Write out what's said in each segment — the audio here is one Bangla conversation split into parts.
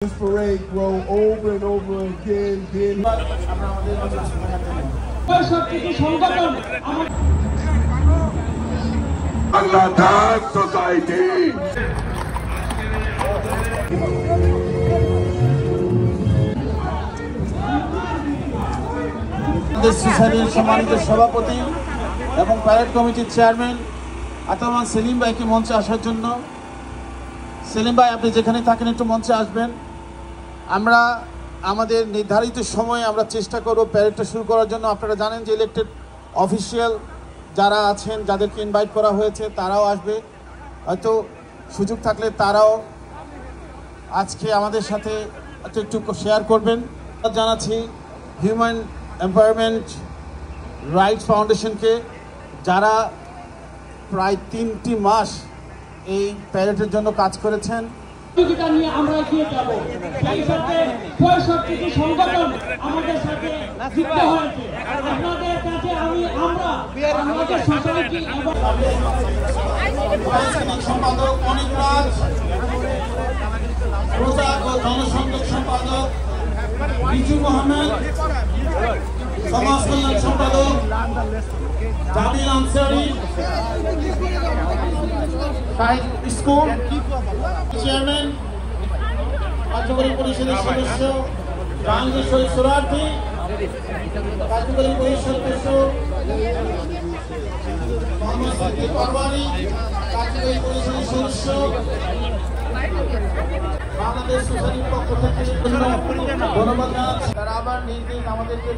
This parade grow over and over again. Bangladesh Society. সোসাইটির সম্মানিত সভাপতি এবং প্যারেড কমিটির চেয়ারম্যান আতামান সেলিম ভাইকে মঞ্চে আসার জন্য। সেলিম ভাই, আপনি যেখানে থাকেন একটু মঞ্চে আসবেন। আমরা আমাদের নির্ধারিত সময়ে আমরা চেষ্টা করব প্যারেডটা শুরু করার জন্য। আপনারা জানেন যে ইলেক্টেড অফিসিয়াল যারা আছেন, যাদেরকে ইনভাইট করা হয়েছে, তারাও আসবে। হয়তো সুযোগ থাকলে তারাও আজকে আমাদের সাথে একটু শেয়ার করবেন। জানাচ্ছি হিউম্যান এম্পাওয়ারমেন্ট রাইটস ফাউন্ডেশনকে, যারা প্রায় 3টি মাস এই প্যারেডের জন্য কাজ করেছেন। নিয়ে আমরা এগিয়ে যাব। সেই সাথে ৬৫টি সংগঠন আমাদের সাথে যুক্ত হয়েছে। আপনাদের কাছে আমরা আমাদের সোসাইটি এবং সম্পাদক অনিক রাজ, প্রচার ও জনসংযোগ সম্পাদক রিজু মোহাম্মদ, সমাজ কল্যাণ সম্পাদক জামিল আনসারি, স্কুল চেয়ারম্যান, কার্যকরী পরিষদের সদস্য জাহাঙ্গীর শহীদ সোহরাওয়ার্দী, কার্যকরী পরিষদ সদস্য মোহাম্মদ সিদ্দিক পারওয়ানি, কার্যকরী পরিষদের সদস্য বাংলাদেশ সোসাইটির পক্ষ থেকে ধন্যবাদ জানাচ্ছি। তারা আবার নিজ আমাদেরকে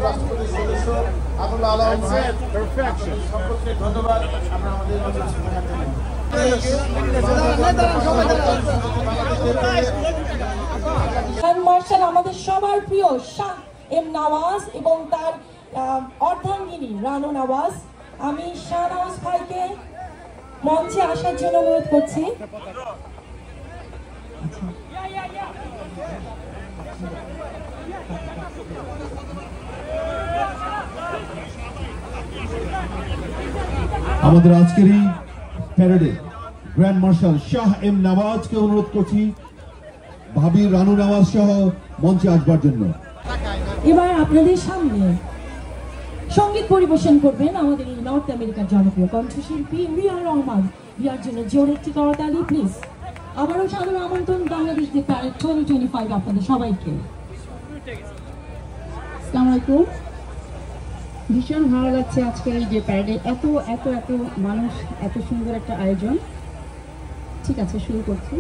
রাষ্ট্রপতির সদস্য আবুল আলম সম্পর্কে ধন্যবাদ। আমরা আমাদের মার্শাল আমাদের সবার প্রিয় শাহ এম নওয়াজ এবং তার অর্ধাঙ্গিনী রানু নওয়াজ। আমি শাহ নওয়াজ ভাইকে মঞ্চে আসার জন্য অনুরোধ করছি। আমাদের আজকের এই প্যারেডে গ্র্যান্ড মার্শাল শাহ এম নওয়াজকে অনুরোধ করছি ভাবি রানু নওয়াজ সহ মঞ্চে আসবার জন্য। এবার আপনাদের সামনে সঙ্গীত পরিবেশন করবেন আমাদের এই নর্থ আমেরিকার জনপ্রিয় কণ্ঠশিল্পী রিয়া রহমান। রিয়ার জন্য জোরে একটি করতালি প্লিজ। আবারও সাদর আমন্ত্রণ বাংলাদেশ দি প্যারেড 2025 আপনাদের সবাইকে। আসসালামু আলাইকুম। ভীষণ ভালো লাগছে আজকের এই যে প্যারেডে এত এত এত মানুষ, এত সুন্দর একটা আয়োজন। ঠিক আছে, শুরু করছি।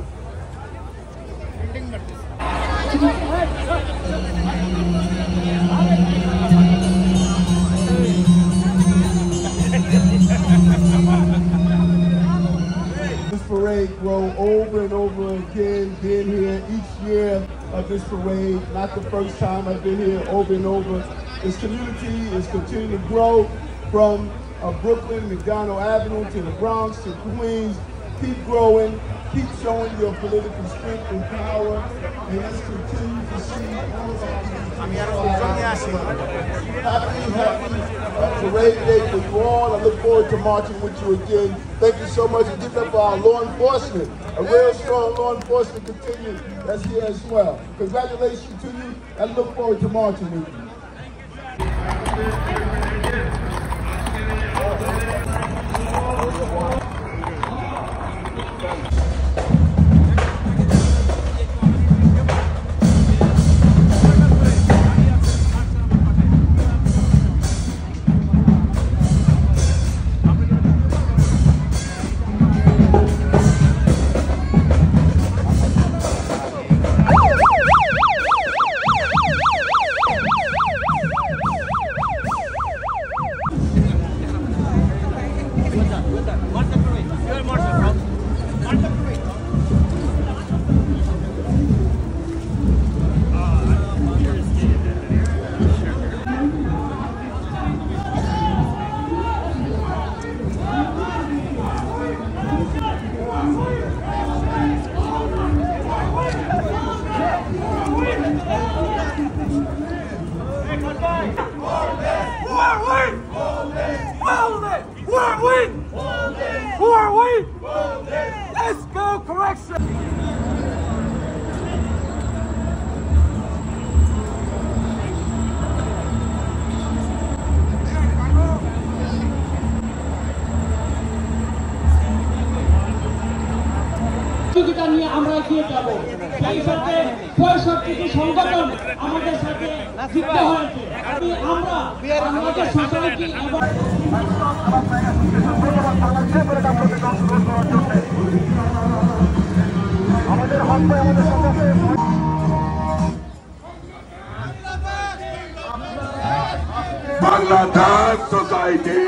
This parade grow over and over again. Been here each year of this parade. Not the first time I've been here, over and over. This community is continuing to grow from Brooklyn, McDonald Avenue to the Bronx to Queens. Keep growing, keep showing your political strength and power, and let's continue to see all of our happy parade day for you all. I look forward to marching with you again. Thank you so much, and give it up for our law enforcement. A real strong law enforcement continue that's here as well. Congratulations to you, and look forward to marching with you. Marshall. Who are we? Let's go correction. প্রতিযোগিতা নিয়ে আমরা এগিয়ে যাব। সেই সাথে ৬৫টি সংগঠন আমাদের সাথে যুক্ত হয়েছে। আমরা আমাদের সোসাইটি এবং Bangladesh Society!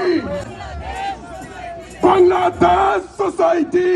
Bangladesh Society!